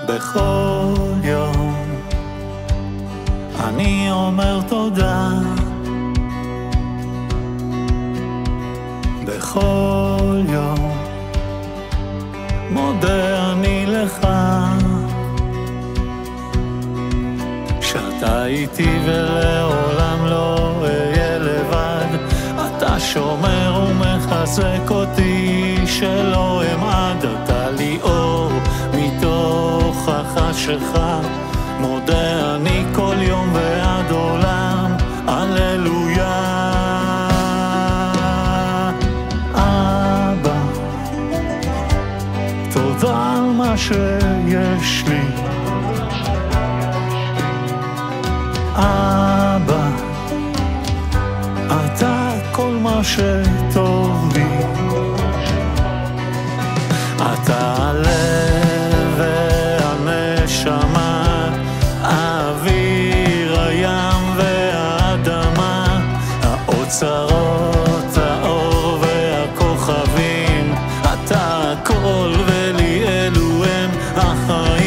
בכל יום אני אומר תודה, בכל יום מודה אני לך שאתה איתי ולעולם לא אהיה לבד. אתה שומר ומחזק אותי שלא אמעד, אתה לי אור מתוך החשכה. מודה אני כל יום ועד עולם, הללויה. אבא, תודה על מה שיש לי. אבא, אתה כל מה שטוב לי. אתה הלב והנשמה, האוויר, הים והאדמה, האוצרות, האור והכוכבים. אתה הכל ולי אלו הם החיים.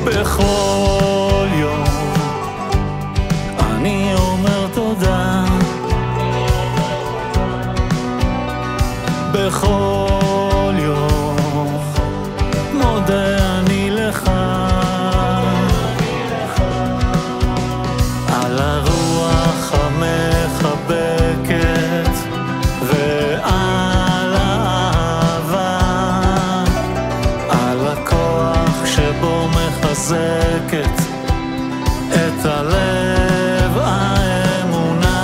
בכל יום אני אומר תודה, בכל יום מודה אני לך על הרוח המחבקת ועל האהבה, על הכוח שבו מחזקת את הלב, האמונה.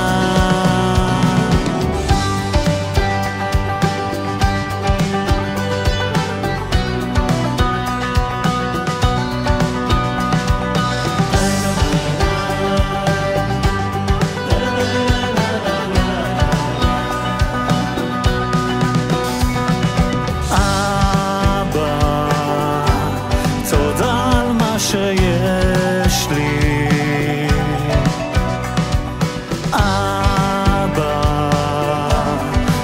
אבא, תודה על מה שיש לי. אבא,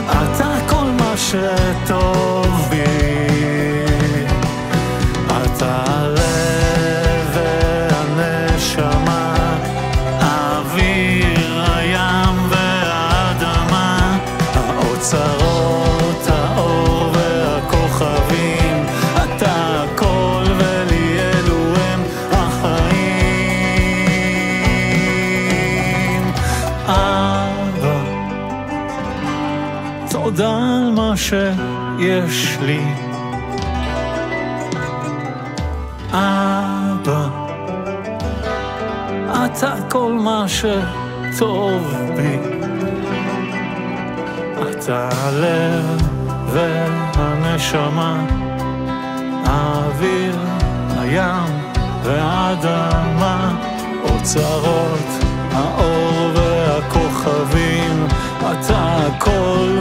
אתה כל מה שטוב בי. אתה הלב והנשמה, האוויר, הים והאדמה, האוצרות, האור והכוכבים. אתה הכל ולי אלו הם החיים. אבא, תודה על מה שיש לי. אבא, אתה כל מה שטוב בי. אתה הלב והנשמה, האוויר, הים והאדמה, אוצרות, האור והכוכבים. אתה הכל